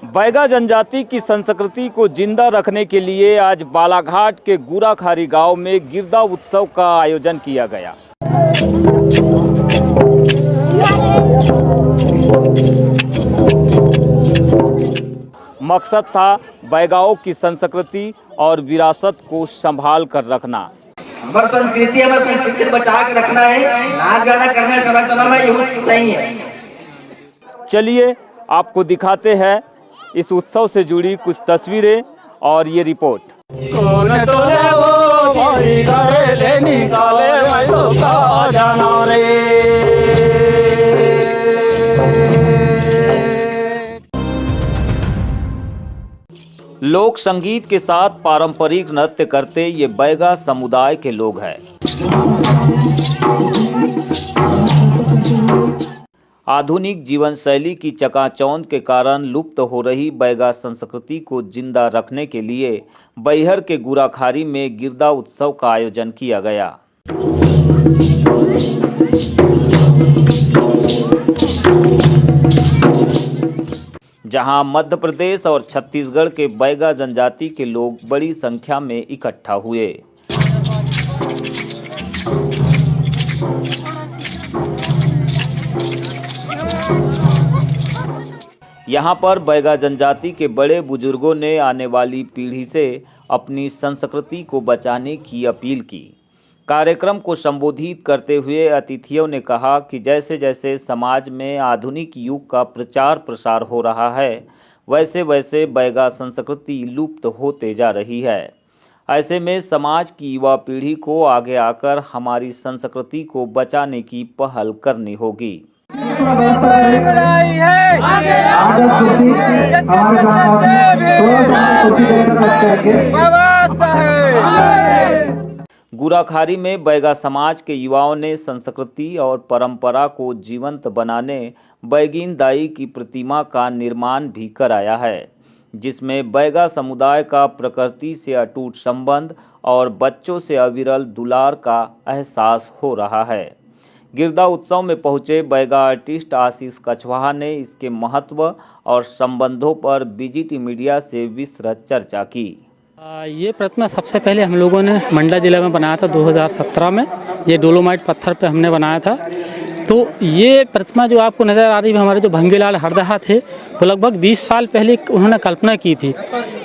बैगा जनजाति की संस्कृति को जिंदा रखने के लिए आज बालाघाट के गुराखारी गांव में गिरदा उत्सव का आयोजन किया गया। मकसद था बैगाओं की संस्कृति और विरासत को संभाल कर रखना। हमारी संस्कृति बचा के रखना है, नाच गाना करना समय में यही सही है। चलिए आपको दिखाते हैं इस उत्सव से जुड़ी कुछ तस्वीरें और ये रिपोर्ट। लोक संगीत के साथ पारंपरिक नृत्य करते ये बैगा समुदाय के लोग हैं। आधुनिक जीवन शैली की चकाचौंध के कारण लुप्त हो रही बैगा संस्कृति को जिंदा रखने के लिए बैहर के गुराखारी में गिरदा उत्सव का आयोजन किया गया। जहां मध्य प्रदेश और छत्तीसगढ़ के बैगा जनजाति के लोग बड़ी संख्या में इकट्ठा हुए। यहाँ पर बैगा जनजाति के बड़े बुजुर्गों ने आने वाली पीढ़ी से अपनी संस्कृति को बचाने की अपील की। कार्यक्रम को संबोधित करते हुए अतिथियों ने कहा कि जैसे जैसे समाज में आधुनिक युग का प्रचार प्रसार हो रहा है, वैसे वैसे बैगा संस्कृति लुप्त होते जा रही है। ऐसे में समाज की युवा पीढ़ी को आगे आकर हमारी संस्कृति को बचाने की पहल करनी होगी। गुराखारी में बैगा समाज के युवाओं ने संस्कृति और परंपरा को जीवंत बनाने बैगिन दाई की प्रतिमा का निर्माण भी कराया है, जिसमें बैगा समुदाय का प्रकृति से अटूट संबंध और बच्चों से अविरल दुलार का एहसास हो रहा है। गिरदा उत्सव में पहुंचे बैगा आर्टिस्ट आशीष कछवाहा ने इसके महत्व और संबंधों पर बीजीटी मीडिया से विस्तृत चर्चा की। ये प्रतिमा सबसे पहले हम लोगों ने मंडला जिला में बनाया था 2017 में। ये डोलोमाइट पत्थर पे हमने बनाया था। तो ये प्रतिमा जो आपको नज़र आ रही है, हमारे जो भंगीलाल हरदहा थे, वो लगभग 20 साल पहले उन्होंने कल्पना की थी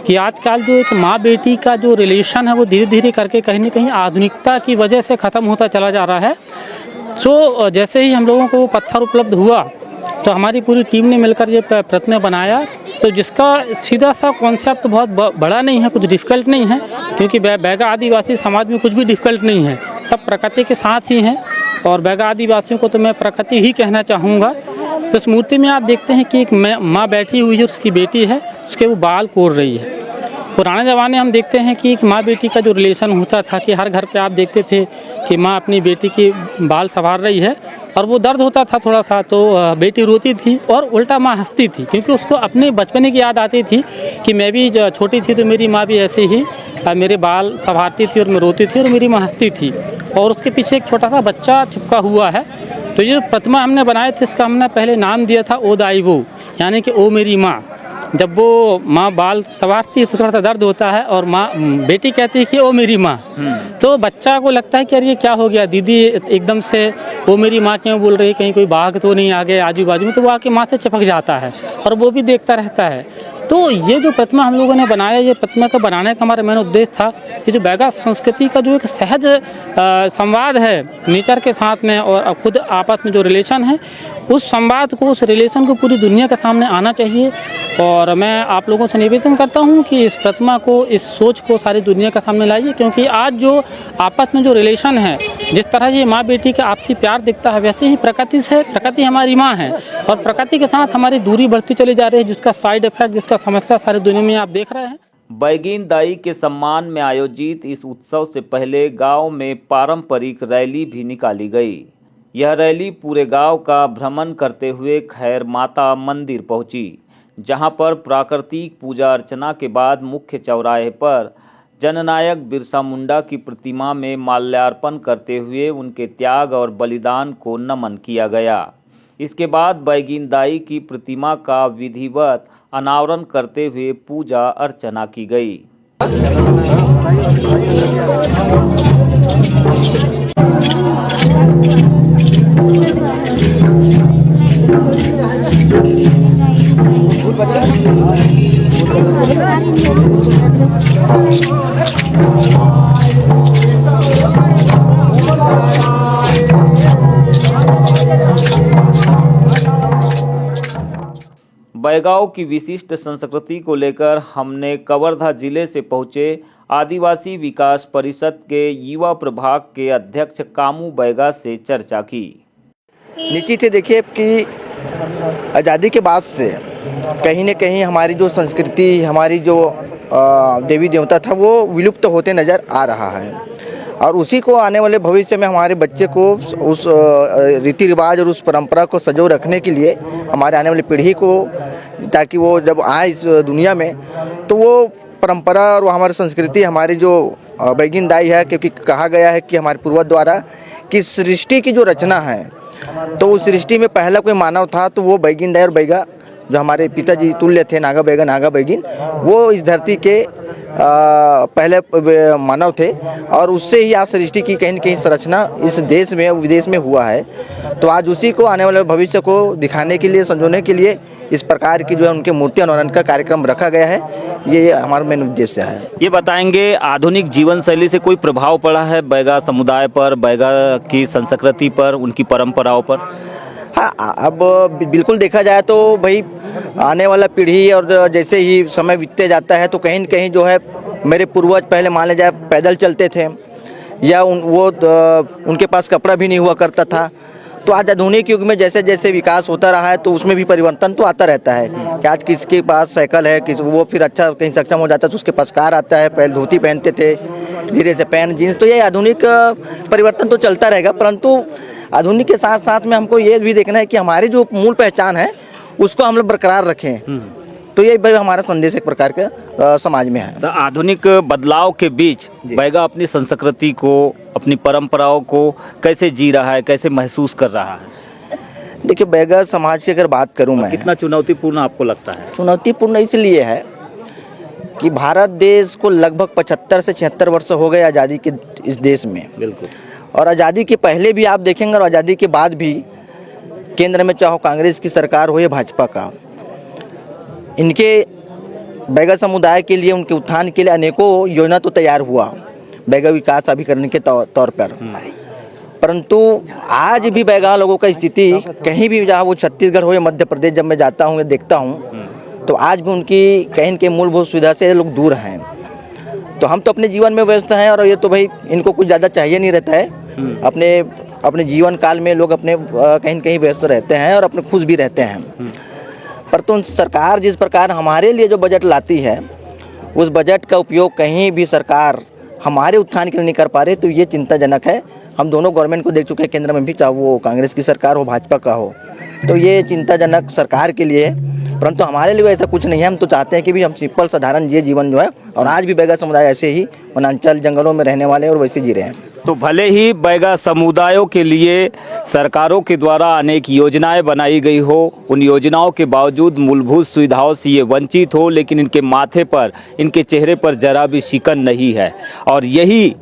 कि आजकल जो एक माँ बेटी का जो रिलेशन है वो धीरे धीरे करके कहीं ना कहीं आधुनिकता की वजह से ख़त्म होता चला जा रहा है। तो जैसे ही हम लोगों को वो पत्थर उपलब्ध हुआ तो हमारी पूरी टीम ने मिलकर ये प्रतिमा बनाया। तो जिसका सीधा सा कॉन्सेप्ट बहुत बड़ा नहीं है, कुछ डिफ़िकल्ट नहीं है, क्योंकि बैगा आदिवासी समाज में कुछ भी डिफ़िकल्ट नहीं है, सब प्रकृति के साथ ही हैं। और बैगा आदिवासियों को तो मैं प्रकृति ही कहना चाहूँगा। तो इस मूर्ति में आप देखते हैं कि एक माँ बैठी हुई है, उसकी बेटी है, उसके वो बाल कोड़ रही है। पुराने ज़माने हम देखते हैं कि एक माँ बेटी का जो रिलेशन होता था कि हर घर पे आप देखते थे कि माँ अपनी बेटी की बाल संवार रही है और वो दर्द होता था थोड़ा सा, तो बेटी रोती थी और उल्टा माँ हंसती थी, क्योंकि उसको अपने बचपने की याद आती थी कि मैं भी छोटी थी तो मेरी माँ भी ऐसे ही मेरे बाल संवारती थी और मैं रोती थी और मेरी माँ हंसती थी। और उसके पीछे एक छोटा सा बच्चा चिपका हुआ है। तो ये प्रतिमा हमने बनाए थे, इसका हमने पहले नाम दिया था ओ दाई वो, यानी कि ओ मेरी माँ। जब वो माँ बाल संवारती है तो थोड़ा सा दर्द होता है और माँ बेटी कहती है कि ओ मेरी माँ। तो बच्चा को लगता है कि यार ये क्या हो गया, दीदी एकदम से वो मेरी माँ क्यों बोल रही है, कहीं कोई बाघ तो नहीं आ गया आजू बाजू में। तो वो आके माँ से चिपक जाता है और वो भी देखता रहता है। तो ये जो प्रतिमा हम लोगों ने बनाया, ये प्रतिमा का बनाने का हमारा मेन उद्देश्य था कि जो बैगा संस्कृति का जो एक सहज संवाद है नेचर के साथ में और खुद आपस में जो रिलेशन है, उस संवाद को, उस रिलेशन को पूरी दुनिया के सामने आना चाहिए। और मैं आप लोगों से निवेदन करता हूं कि इस प्रतिमा को, इस सोच को सारी दुनिया के सामने लाइए, क्योंकि आज जो आपस में जो रिलेशन है, जिस तरह ये माँ बेटी का आपसी प्यार दिखता है, वैसे ही प्रकृति हमारी माँ है और प्रकृति के साथ हमारी दूरी बढ़ती चली जा रही है, जिसका साइड इफेक्ट, जिसका समस्या सारी दुनिया में आप देख रहे हैं। बैगिन दाई के सम्मान में आयोजित इस उत्सव से पहले गांव में पारंपरिक रैली भी निकाली गई। यह रैली पूरे गांव का भ्रमण करते हुए खैर माता मंदिर पहुंची, जहां पर प्राकृतिक पूजा अर्चना के बाद मुख्य चौराहे पर जननायक बिरसा मुंडा की प्रतिमा में माल्यार्पण करते हुए उनके त्याग और बलिदान को नमन किया गया। इसके बाद बैगिन दाई की प्रतिमा का विधिवत अनावरण करते हुए पूजा अर्चना की गई। बैगांव की विशिष्ट संस्कृति को लेकर हमने कवर्धा जिले से पहुंचे आदिवासी विकास परिषद के युवा प्रभाग के अध्यक्ष कामू बैगा से चर्चा की। निश्चित है, देखिए कि आज़ादी के बाद से कहीं न कहीं हमारी जो संस्कृति, हमारी जो देवी देवता था वो विलुप्त होते नज़र आ रहा है और उसी को आने वाले भविष्य में हमारे बच्चे को उस रीति रिवाज और उस परंपरा को सजो रखने के लिए हमारे आने वाली पीढ़ी को, ताकि वो जब आए इस दुनिया में तो वो परंपरा और वो हमारी संस्कृति, हमारी जो बैगिनदाई है, क्योंकि कहा गया है कि हमारे पूर्वज द्वारा कि सृष्टि की जो रचना है तो उस सृष्टि में पहला कोई मानव था तो वो बैगिनदाई और बैगा जो हमारे पिताजी तुल्य थे, नागा बैगा नागा बैगिन, वो इस धरती के पहले मानव थे और उससे ही आज सृष्टि की कहीं न कहीं संरचना इस देश में विदेश में हुआ है। तो आज उसी को आने वाले भविष्य को दिखाने के लिए, संजोने के लिए इस प्रकार की जो है उनके मूर्ति अनावरण का कार्यक्रम रखा गया है। ये हमारा मेन उद्देश्य है। ये बताएंगे, आधुनिक जीवन शैली से कोई प्रभाव पड़ा है बैगा समुदाय पर, बैगा की संस्कृति पर, उनकी परंपराओं पर? हाँ, अब बिल्कुल देखा जाए तो भाई आने वाला पीढ़ी और जैसे ही समय बीतते जाता है तो कहीं न कहीं जो है मेरे पूर्वज पहले मान लिया जाए पैदल चलते थे या उनके पास कपड़ा भी नहीं हुआ करता था। तो आज आधुनिक युग में जैसे जैसे विकास होता रहा है तो उसमें भी परिवर्तन तो आता रहता है कि आज किसके पास साइकिल है, वो फिर अच्छा कहीं सक्षम हो जाता है तो उसके पास कार आता है। पहले धोती पहनते थे, धीरे से पैंट जीन्स, तो ये आधुनिक परिवर्तन तो चलता रहेगा, परंतु आधुनिक के साथ साथ में हमको ये भी देखना है कि हमारी जो मूल पहचान है उसको हम लोग बरकरार रखें। तो ये भाई हमारा संदेश एक प्रकार का समाज में है। तो आधुनिक बदलाव के बीच बैगा अपनी संस्कृति को, अपनी परंपराओं को कैसे जी रहा है, कैसे महसूस कर रहा है? देखिए, बैगा समाज की अगर बात करूं मैं, कितना चुनौतीपूर्ण आपको लगता है? चुनौतीपूर्ण इसलिए है कि भारत देश को लगभग 75 से 76 वर्ष हो गए आज़ादी के इस देश में। बिल्कुल। और आज़ादी के पहले भी आप देखेंगे और आज़ादी के बाद भी केंद्र में चाहे कांग्रेस की सरकार हो या भाजपा का, इनके बैगा समुदाय के लिए, उनके उत्थान के लिए अनेकों योजना तो तैयार हुआ बैगा विकास अभिकरण के तौर पर, परंतु आज भी बैगा लोगों का स्थिति कहीं भी, जहाँ वो छत्तीसगढ़ हो या मध्य प्रदेश, जब मैं जाता हूँ या देखता हूँ तो आज भी उनकी कहीं के मूलभूत सुविधा से लोग दूर हैं। तो हम तो अपने जीवन में व्यस्त हैं और ये तो भाई इनको कुछ ज़्यादा चाहिए नहीं रहता है। अपने जीवन काल में लोग अपने कहीं न कहीं व्यस्त रहते हैं और अपने खुश भी रहते हैं। पर तो सरकार जिस प्रकार हमारे लिए जो बजट लाती है उस बजट का उपयोग कहीं भी सरकार हमारे उत्थान के लिए नहीं कर पा रहे, तो ये चिंताजनक है। हम दोनों गवर्नमेंट को देख चुके हैं, केंद्र में भी, चाहे वो कांग्रेस की सरकार हो, भाजपा का हो, तो ये चिंताजनक सरकार के लिए है। परंतु हमारे लिए ऐसा कुछ नहीं है। हम तो चाहते हैं कि भी हम सिंपल साधारण ये जीवन जो है, और आज भी बैगा समुदाय ऐसे ही वनांचल जंगलों में रहने वाले और वैसे जी रहे हैं। तो भले ही बैगा समुदायों के लिए सरकारों के द्वारा अनेक योजनाएं बनाई गई हो, उन योजनाओं के बावजूद मूलभूत सुविधाओं से ये वंचित हो, लेकिन इनके माथे पर, इनके चेहरे पर जरा भी शिकन नहीं है। और यही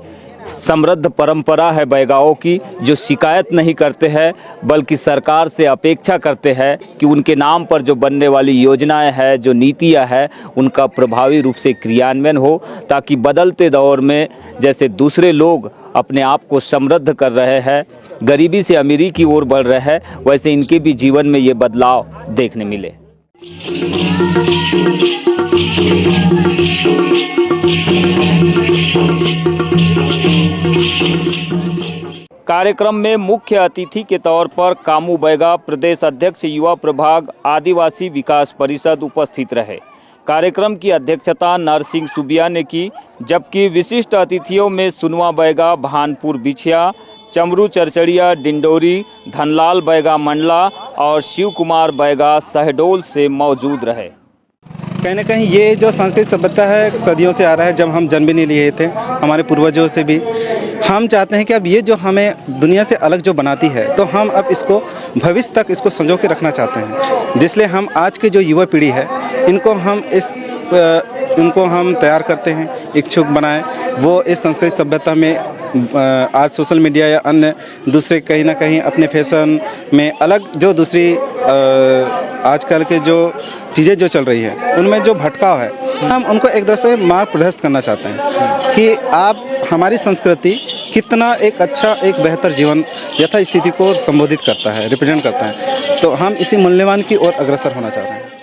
समृद्ध परंपरा है बैगाओं की, जो शिकायत नहीं करते हैं बल्कि सरकार से अपेक्षा करते हैं कि उनके नाम पर जो बनने वाली योजनाएं हैं, जो नीतियां हैं, उनका प्रभावी रूप से क्रियान्वयन हो, ताकि बदलते दौर में जैसे दूसरे लोग अपने आप को समृद्ध कर रहे हैं, गरीबी से अमीरी की ओर बढ़ रहे हैं, वैसे इनके भी जीवन में ये बदलाव देखने मिले। कार्यक्रम में मुख्य अतिथि के तौर पर कामू बैगा, प्रदेश अध्यक्ष युवा प्रभाग आदिवासी विकास परिषद उपस्थित रहे। कार्यक्रम की अध्यक्षता नरसिंह सुबिया ने की, जबकि विशिष्ट अतिथियों में सुनवा बैगा भानपुर बिछिया, चमरू चरचड़िया डिंडोरी, धनलाल बैगा मंडला और शिव कुमार बैगा शहडोल से मौजूद रहे। कहीं ना कहीं ये जो संस्कृत सभ्यता है सदियों से आ रहा है, जब हम जन्म भी नहीं लिए थे, हमारे पूर्वजों से भी हम चाहते हैं कि अब ये जो हमें दुनिया से अलग जो बनाती है, तो हम अब इसको भविष्य तक इसको संजो के रखना चाहते हैं। जिसलिए हम आज के जो युवा पीढ़ी है, इनको हम तैयार करते हैं, इच्छुक बनाएं, वो इस संस्कृति सभ्यता में आज सोशल मीडिया या अन्य दूसरे कहीं ना कहीं अपने फैशन में अलग जो दूसरी आजकल के जो चीज़ें जो चल रही है उनमें जो भटकाव है, हम उनको एक तरह से मार्ग प्रशस्त करना चाहते हैं कि आप हमारी संस्कृति कितना एक अच्छा एक बेहतर जीवन यथा स्थिति को संबोधित करता है, रिप्रेजेंट करता है। तो हम इसी मूल्यवान की ओर अग्रसर होना चाह रहे हैं।